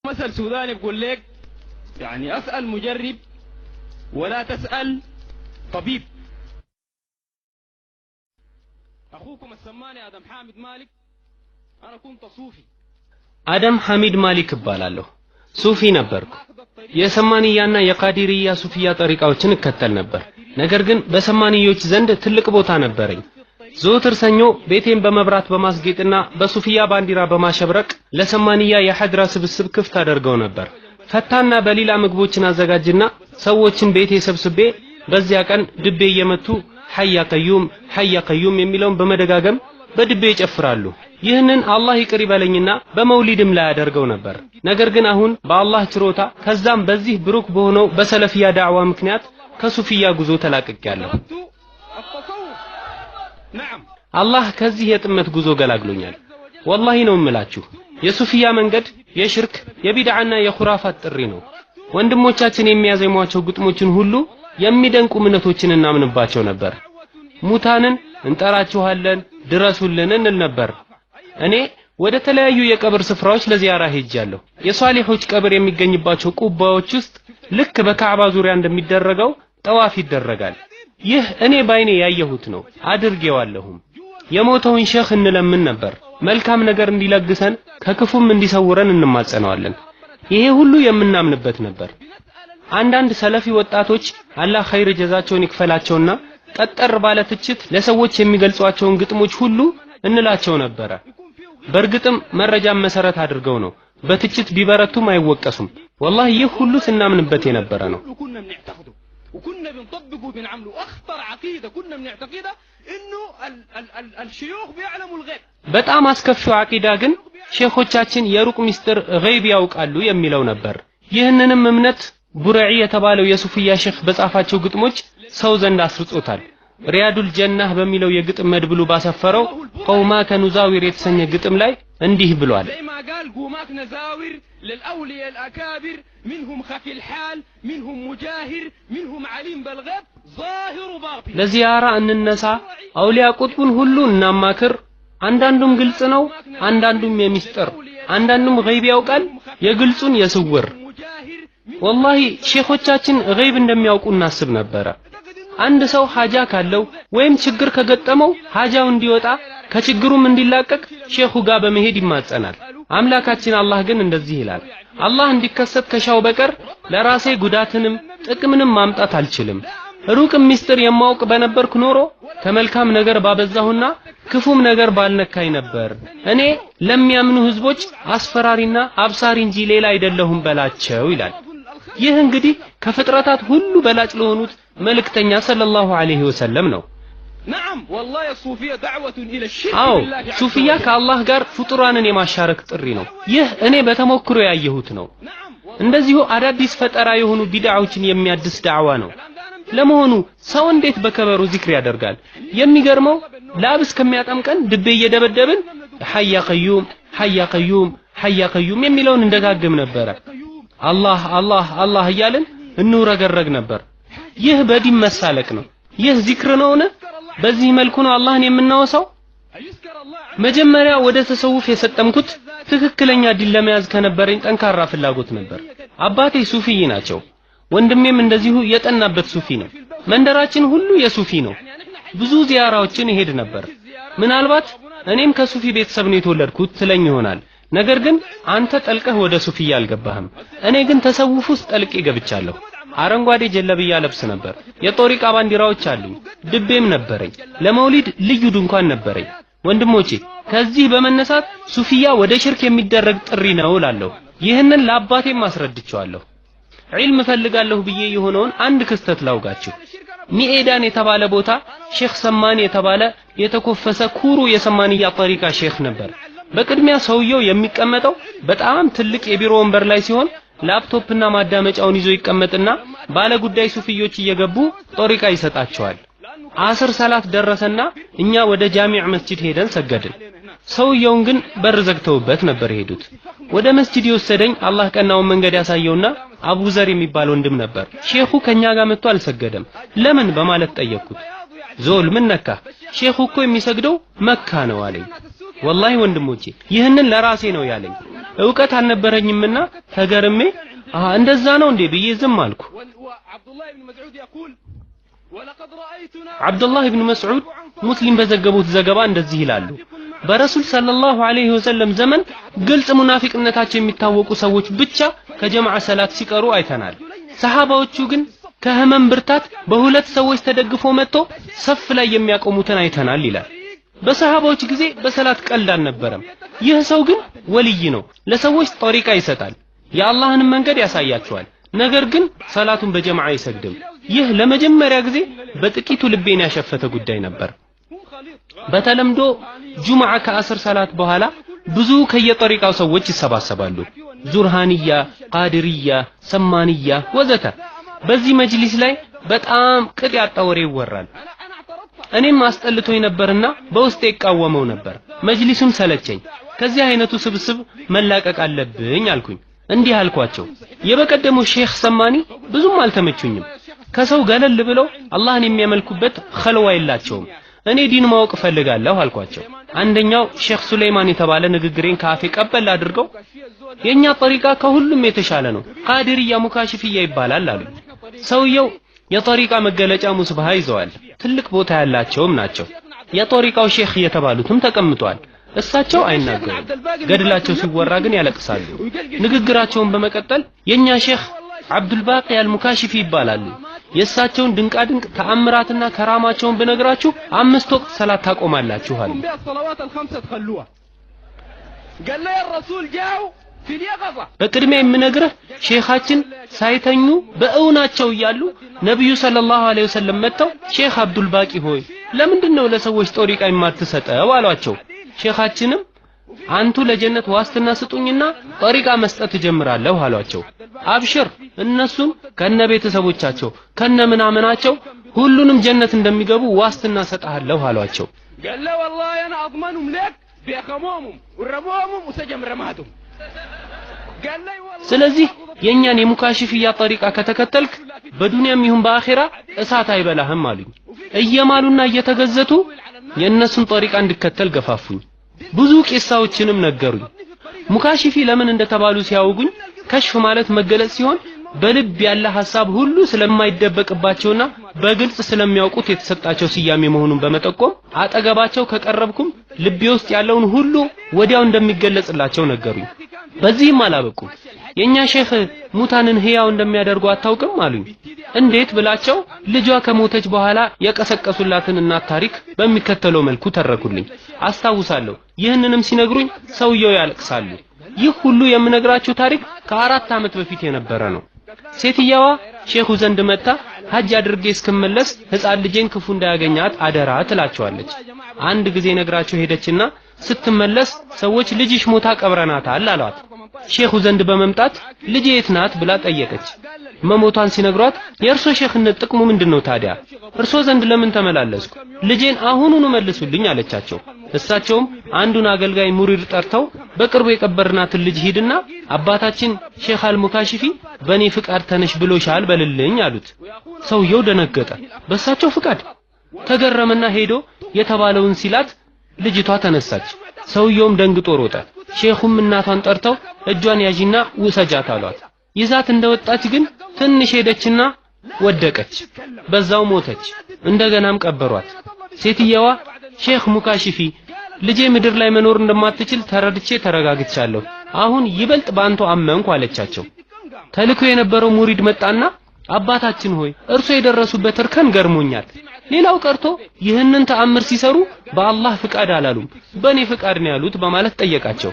مثل سوداني بقول لك يعني اسال مجرب ولا تسال طبيب. اخوكم السماني ادم حامد مالك انا كنت صوفي አደም ሐሚድ ማሊክ እባላለሁ። ሱፊ ነበርኩ። የሰማንያና የቃዲርያ ሱፊያ ጠሪቃዎችን እከተል ነበር። ነገር ግን በሰማንዮች ዘንድ ትልቅ ቦታ ነበረኝ። ዘወትር ሰኞ ቤቴን በመብራት በማስጌጥና በሱፊያ ባንዲራ በማሸብረቅ ለሰማንያ የሐድራ ስብስብ ክፍት አደርገው ነበር። ፈታና በሌላ ምግቦችን አዘጋጅና ሰዎችን ቤቴ ሰብስቤ በዚያ ቀን ድቤ እየመቱ ሐያ ቀዩም የሚለውን በመደጋገም በድቤ ይጨፍራሉ። ይህንን አላህ ይቅር ይበለኝና በመውሊድም ላይ አደርገው ነበር። ነገር ግን አሁን በአላህ ችሮታ ከዛም በዚህ ብሩክ በሆነው በሰለፊያ ዳዕዋ ምክንያት ከሱፊያ ጉዞ ተላቅቄያለሁ። አላህ ከዚህ የጥመት ጉዞ ገላግሎኛል። ወላሂ ነው እምላችሁ የሱፊያ መንገድ የሽርክ የቢድዓና የኹራፋት ጥሪ ነው። ወንድሞቻችን የሚያዘሟቸው ግጥሞችን ሁሉ የሚደንቁ እምነቶችን እናምንባቸው ነበር። ሙታንን እንጠራችኋለን ድረሱልን እንል ነበር። እኔ ወደ ተለያዩ የቀብር ስፍራዎች ለዚያራ ሄጃለሁ። የሷሊሖች ቀብር የሚገኝባቸው ቁባዎች ውስጥ ልክ በካዕባ ዙሪያ እንደሚደረገው ጠዋፍ ይደረጋል። ይህ እኔ ባይኔ ያየሁት ነው፣ አድርጌዋለሁም። የሞተውን ሼኽ እንለምን ነበር፣ መልካም ነገር እንዲለግሰን ከክፉም እንዲሰውረን እንማጸነዋለን። ይሄ ሁሉ የምናምንበት ነበር። አንዳንድ ሰለፊ ወጣቶች አላህ ኸይር ጀዛቸውን ይክፈላቸውና ጠጠር ባለ ትችት ለሰዎች የሚገልጿቸውን ግጥሞች ሁሉ እንላቸው ነበረ። በእርግጥም መረጃን መሰረት አድርገው ነው፣ በትችት ቢበረቱም አይወቀሱም። ወላሂ ይህ ሁሉ ስናምንበት የነበረ ነው። وكنا بنطبقه بنعمله اخطر عقيده كنا بنعتقدها انه الشيوخ بيعلموا الغيب በጣም አስከፊው አቂዳ ግን ሼኾቻችን የሩቅ ሚስጥር ገይብ ያውቃሉ የሚለው ነበር። ይህንንም እምነት ቡረዒ የተባለው የሱፊያ ሼኽ በጻፋቸው ግጥሞች ሰው ዘንድ አስርጾታል። ሪያዱል ጀናህ በሚለው የግጥም መድብሉ ባሰፈረው ቀውማከ ኑዛዊር የተሰኘ ግጥም ላይ እንዲህ ብሏል። قوماك نزاور للأولياء الأكابر منهم خفي الحال منهم مجاهر منهم عليم بالغيب ظاهر باطن ለዚያራ እንነሳ አውሊያ ቁጥቡን ሁሉ እናማክር። አንዳንዱም ግልጽ ነው፣ አንዳንዱም የሚስጥር፣ አንዳንዱም ገይብ ያውቃል፣ የግልጹን የስውር። ወላሂ ሼኾቻችን ገይብ እንደሚያውቁ እናስብ ነበረ። አንድ ሰው ሐጃ ካለው ወይም ችግር ከገጠመው ሐጃው እንዲወጣ ከችግሩም እንዲላቀቅ ሼኹ ጋር በመሄድ ይማጸናል። አምላካችን አላህ ግን እንደዚህ ይላል፣ አላህ እንዲከሰት ከሻው በቀር ለራሴ ጉዳትንም ጥቅምንም ማምጣት አልችልም። ሩቅም ሚስጥር የማውቅ በነበርኩ ኖሮ ከመልካም ነገር ባበዛሁና ክፉም ነገር ባልነካኝ ነበር። እኔ ለሚያምኑ ህዝቦች አስፈራሪና አብሳሪ እንጂ ሌላ አይደለሁም በላቸው ይላል። ይህ እንግዲህ ከፍጥረታት ሁሉ በላጭ ለሆኑት መልእክተኛ ሰለላሁ ዐለይሂ ወሰለም ነው። نعم والله الصوفيه دعوه الى الشرك بالله ሱፊያ ከአላህ ጋር ፍጡራንን የማሻረክ ጥሪ ነው። ይህ እኔ በተሞክሮ ያየሁት ነው። እንደዚሁ አዳዲስ ፈጠራ የሆኑ ቢድዓዎችን የሚያድስ ዳዕዋ ነው። ለመሆኑ ሰው እንዴት በከበሮ ዚክር ያደርጋል? የሚገርመው ላብ እስከሚያጠምቀን ድቤ እየደበደብን ሐያ ቀዩም ሐያ ቀዩም ሐያ ቀዩም የሚለውን እንደጋግም ነበረ። አላህ አላህ አላህ እያልን እንውረገረግ ነበር። ይህ በዲን መሳለቅ ነው። ይህ ዚክር ነውን? በዚህ መልኩ ነው አላህን የምናወሳው? መጀመሪያ ወደ ተሰውፍ የሰጠምኩት ትክክለኛ ዲን ለመያዝ ከነበረኝ ጠንካራ ፍላጎት ነበር። አባቴ ሱፊይ ናቸው፣ ወንድሜም እንደዚሁ የጠናበት ሱፊ ነው። መንደራችን ሁሉ የሱፊ ነው። ብዙ ዚያራዎችን ይሄድ ነበር። ምናልባት እኔም ከሱፊ ቤተሰብ ነው የተወለድኩት ትለኝ ይሆናል። ነገር ግን አንተ ጠልቀህ ወደ ሱፊያ አልገባህም። እኔ ግን ተሰውፍ ውስጥ ጠልቄ ገብቻለሁ። አረንጓዴ ጀለብያ ለብስ ነበር። የጦሪቃ ባንዲራዎች አሉኝ። ድቤም ነበረኝ። ለመውሊድ ልዩ ድንኳን ነበረኝ። ወንድሞቼ ከዚህ በመነሳት ሱፊያ ወደ ሽርክ የሚደረግ ጥሪ ነው እላለሁ። ይህንን ለአባቴም አስረድቼዋለሁ። ዒልም ፈልጋለሁ ብዬ የሆነውን አንድ ክስተት ላውጋችሁ። ሚኤዳን የተባለ ቦታ ሼኽ ሰማኒ የተባለ የተኮፈሰ ኩሩ የሰማንያ ጠሪቃ ሼኽ ነበር። በቅድሚያ ሰውየው የሚቀመጠው በጣም ትልቅ የቢሮ ወንበር ላይ ሲሆን ላፕቶፕና ማዳመጫውን ይዞ ይቀመጥና ባለ ጉዳይ ሱፊዮች እየገቡ ጦሪቃ ይሰጣቸዋል። አስር ሰላት ደረሰና እኛ ወደ ጃሚዕ መስጂድ ሄደን ሰገድን። ሰውየውን ግን በር ዘግተውበት ነበር ሄዱት። ወደ መስጂድ የወሰደኝ አላህ ቀናውን መንገድ ያሳየውና አቡ ዘር የሚባል ወንድም ነበር። ሼኹ ከኛ ጋር መጥቶ አልሰገደም። ለምን በማለት ጠየቅኩት። ዞል ምን ነካ? ሼኹ እኮ የሚሰግደው መካ ነው አለኝ። ወላሂ ወንድሞቼ ይህንን ለራሴ ነው ያለኝ። ዕውቀት አልነበረኝምና ተገርሜ እንደዛ ነው እንዴ ብዬ ዝም አልኩ። አብዱላህ ኢብኑ መስዑድ ሙስሊም በዘገቡት ዘገባ እንደዚህ ይላሉ። በረሱል ሰለላሁ ዐለይሂ ወሰለም ዘመን ግልጽ ሙናፊቅነታቸው የሚታወቁ ሰዎች ብቻ ከጀማዓ ሰላት ሲቀሩ አይተናል። ሰሃባዎቹ ግን ከህመም ብርታት በሁለት ሰዎች ተደግፎ መጥቶ ሰፍ ላይ የሚያቆሙትን አይተናል ይላል። በሰሃባዎች ጊዜ በሰላት ቀልድ አልነበረም። ይህ ሰው ግን ወልይ ነው። ለሰዎች ጠሪቃ ይሰጣል፣ የአላህን መንገድ ያሳያቸዋል። ነገር ግን ሰላቱን በጀማዓ አይሰግድም። ይህ ለመጀመሪያ ጊዜ በጥቂቱ ልቤን ያሸፈተ ጉዳይ ነበር። በተለምዶ ጁምዓ ከአስር ሰላት በኋላ ብዙ ከየጠሪቃው ሰዎች ይሰባሰባሉ። ዙርሃንያ፣ ቃድርያ፣ ሰማንያ ወዘተ። በዚህ መጅሊስ ላይ በጣም ቅጥ ያጣ ወሬ ይወራል። እኔም አስጠልቶኝ ነበርና በውስጤ ይቃወመው ነበር። መጅሊሱም ሰለቸኝ። ከዚህ አይነቱ ስብስብ መላቀቅ አለብኝ አልኩኝ። እንዲህ አልኳቸው፣ የበቀደሙ ሼኽ ሰማኒ ብዙም አልተመቹኝም። ከሰው ገለል ብለው አላህን የሚያመልኩበት ኸልዋ የላቸውም። እኔ ዲን ማወቅ ፈልጋለሁ አልኳቸው። አንደኛው ሼኽ ሱሌይማን የተባለ ንግግሬን ካፌ ቀበል አድርገው የኛ ጠሪቃ ከሁሉም የተሻለ ነው፣ ቃድርያ ሙካሽፍያ ይባላል አሉ። ሰውየው የጠሪቃ መገለጫ ሙስባሃ ይዘዋል። ትልቅ ቦታ ያላቸውም ናቸው። የጠሪቃው ሼኽ የተባሉትም ተቀምጧል። እሳቸው አይናገሩም። ገድላቸው ሲወራ ግን ያለቅሳሉ። ንግግራቸውን በመቀጠል የኛ ሼኽ አብዱልባቂ አልሙካሽፊ ይባላሉ። የእሳቸውን ድንቃድንቅ ተአምራትና ከራማቸውን ብነግራችሁ 5 ወቅት ሰላት ታቆማላችሁ አሉ። በቅድሚያ የምነግርህ ሼኻችን ሳይተኙ በእውናቸው እያሉ ነብዩ ሰለላሁ ዐለይሂ ወሰለም መጥተው ሼኽ አብዱልባቂ ሆይ ለምንድነው ለሰዎች ጠሪቃ የማትሰጠው አሏቸው። ሼኻችንም አንቱ ለጀነት ዋስትና ስጡኝና ጠሪቃ መስጠት ጀምራለሁ አሏቸው። አብሽር እነሱም ከነ ቤተሰቦቻቸው ከነ ምናምናቸው ሁሉንም ጀነት እንደሚገቡ ዋስትና ሰጣለሁ አሏቸው። قال له والله انا اضمنهم لك بيخمومهم ورموهم وسجم رماتهم قال لي والله ስለዚህ የኛን የሙካሽፍያ ጠሪቃ ከተከተልክ በዱንያም ይሁን በአኺራ እሳት አይበላህም አሉኝ። እየማሉና እየተገዘቱ የነሱን ጠሪቃ እንድከተል ገፋፉኝ። ብዙ ቂሳዎችንም ነገሩኝ። ሙካሽፊ ለምን እንደተባሉ ሲያውጉኝ ከሽፍ ማለት መገለጽ ሲሆን በልብ ያለ ሐሳብ ሁሉ ስለማይደበቅባቸውና በግልጽ ስለሚያውቁት የተሰጣቸው ስያሜ መሆኑን በመጠቆም አጠገባቸው ከቀረብኩም ልቤ ውስጥ ያለውን ሁሉ ወዲያው እንደሚገለጽላቸው ነገሩኝ። በዚህም አላበቁም። የኛ ሼኽ ሙታንን ህያው እንደሚያደርጉ አታውቅም አሉኝ። እንዴት ብላቸው ልጇ ከሞተች በኋላ የቀሰቀሱላትን እናት ታሪክ በሚከተለው መልኩ ተረኩልኝ። አስታውሳለሁ። ይህንንም ሲነግሩኝ ሰውየው ያለቅሳሉ። ይህ ሁሉ የምነግራችሁ ታሪክ ከ4 ዓመት በፊት የነበረ ነው። ሴትየዋ ሼኹ ዘንድ መጣ ሐጅ አድርጌ እስክመለስ ህፃን ልጄን ክፉ እንዳያገኛት አደራ ትላቸዋለች። አንድ ጊዜ ነግራቸው ሄደችና ስትመለስ ሰዎች ልጅሽ ሞታ ቀብረናታል አሏት። ሼኹ ዘንድ በመምጣት ልጄ የት ናት ብላ ጠየቀች። መሞቷን ሲነግሯት የእርሶ ሼኽነት ጥቅሙ ምንድነው ታዲያ? እርሶ ዘንድ ለምን ተመላለስኩ? ልጄን አሁኑኑ መልሱልኝ አለቻቸው። እሳቸውም አንዱን አገልጋይ ሙሪድ ጠርተው በቅርቡ የቀበርናትን ልጅ ሂድና አባታችን ሼኽ አልሙካሽፊ በኔ ፍቃድ ተነሽ ብሎሻል በልልኝ አሉት። ሰውየው ደነገጠ። በእሳቸው ፍቃድ ተገረመና ሄዶ የተባለውን ሲላት ልጅቷ ተነሳች። ሰውየውም ደንግጦ ሮጠ። ሼኹም እናቷን ጠርተው እጇን ያዢና ውሰጃት አሏት። ይዛት እንደወጣች ግን ትንሽ ሄደችና ወደቀች። በዛው ሞተች። እንደገናም ቀበሯት። ሴትየዋ ሼኽ ሙካሽፊ ልጄ ምድር ላይ መኖር እንደማትችል ተረድቼ ተረጋግቻለሁ። አሁን ይበልጥ ባንተ አመንኩ አለቻቸው። ተልኮ የነበረው ሙሪድ መጣና አባታችን ሆይ እርሶ የደረሱበት እርከን ገርሞኛል። ሌላው ቀርቶ ይህንን ተአምር ሲሰሩ በአላህ ፍቃድ አላሉም፣ በኔ ፍቃድ ነው ያሉት በማለት ጠየቃቸው።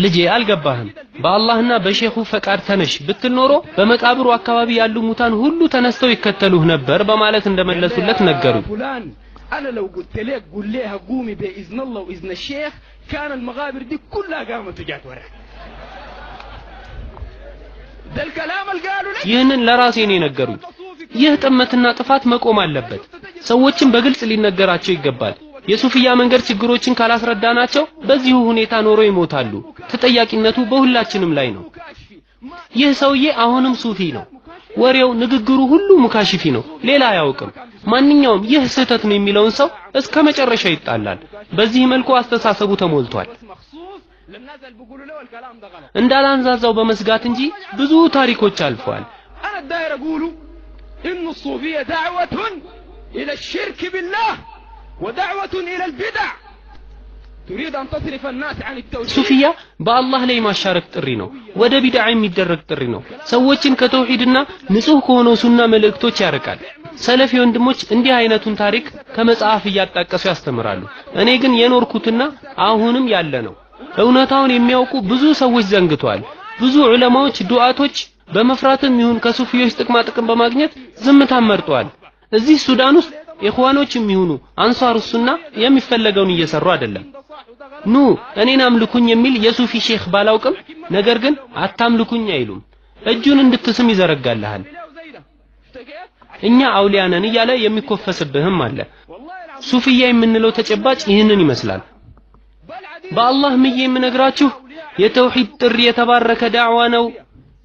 ልጄ አልገባህም፣ በአላህና በሼኹ ፍቃድ ተነሽ ብትል ኖሮ በመቃብሩ አካባቢ ያሉ ሙታን ሁሉ ተነስተው ይከተሉህ ነበር በማለት እንደመለሱለት ነገሩ። انا لو قلت لك قول ليها قومي باذن الله واذن الشيخ كان المقابر دي كلها قامت وجات وراك. ده الكلام اللي قالوا لي ይህንን ለራሴ ነው የነገሩኝ። ይህ ጥመትና ጥፋት መቆም አለበት። ሰዎችን በግልጽ ሊነገራቸው ይገባል። የሱፊያ መንገድ ችግሮችን ካላስረዳናቸው በዚሁ ሁኔታ ኖሮ ይሞታሉ። ተጠያቂነቱ በሁላችንም ላይ ነው። ይህ ሰውዬ አሁንም ሱፊ ነው። ወሬው ንግግሩ ሁሉ ሙካሽፊ ነው፣ ሌላ አያውቅም። ማንኛውም ይህ ስህተት ነው የሚለውን ሰው እስከ መጨረሻ ይጣላል። በዚህ መልኩ አስተሳሰቡ ተሞልቷል። እንዳላንዛዛው በመስጋት እንጂ ብዙ ታሪኮች አልፈዋል። أنا الداير أقول إن الصوفية دعوة إلى الشرك بالله ودعوة إلى البدع تريد أن تصرف الناس عن التوحيد ሱፊያ በአላህ ላይ ማሻረክ ጥሪ ነው፣ ወደ ቢድዓ የሚደረግ ጥሪ ነው። ሰዎችን ከተውሂድና ንጹህ ከሆነው ሱና መልእክቶች ያርቃል። ሰለፊ ወንድሞች እንዲህ አይነቱን ታሪክ ከመጽሐፍ እያጣቀሱ ያስተምራሉ። እኔ ግን የኖርኩትና አሁንም ያለ ነው። እውነታውን የሚያውቁ ብዙ ሰዎች ዘንግተዋል። ብዙ ዑለማዎች፣ ዱዓቶች በመፍራትም ይሁን ከሱፊዮች ጥቅማ ጥቅም በማግኘት ዝምታን መርጠዋል። እዚህ ሱዳን ውስጥ ኢኽዋኖችም ይሁኑ አንሷር ሱና የሚፈለገውን እየሰሩ አይደለም። ኑ እኔን አምልኩኝ የሚል የሱፊ ሼክ ባላውቅም ነገር ግን አታምልኩኝ አይሉም። እጁን እንድትስም ይዘረጋልሃል። እኛ አውሊያ ነን እያለ የሚኮፈስብህም አለ። ሱፊያ የምንለው ተጨባጭ ይህንን ይመስላል። በአላህ ምዬ የምነግራችሁ የተውሂድ ጥሪ የተባረከ ዳዕዋ ነው።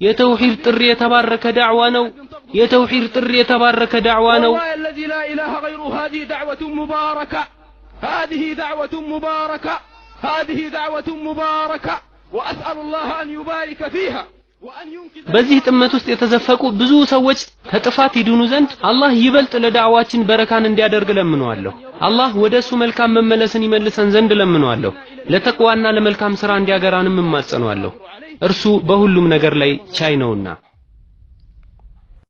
የተውሂድ ጥሪ የተባረከ ዳዕዋ ነው። የተውሂድ ጥሪ የተባረከ ዳዕዋ ነው። والله الذي لا إله غيره هذه دعوة مباركة هذه دعوة مباركة هذه دعوة مباركة وأسأل الله أن يبارك فيها وأن ينقذ በዚህ ጥመት ውስጥ የተዘፈቁ ብዙ ሰዎች ከጥፋት ይድኑ ዘንድ አላህ ይበልጥ ለዳዕዋችን በረካን እንዲያደርግ ለምነዋለሁ። አላህ ወደሱ መልካም መመለስን ይመልሰን ዘንድ ለምነዋለሁ። ለተቅዋና ለመልካም ሥራ እንዲያገራንም እማጸነዋለሁ። እርሱ በሁሉም ነገር ላይ ቻይ ነውና።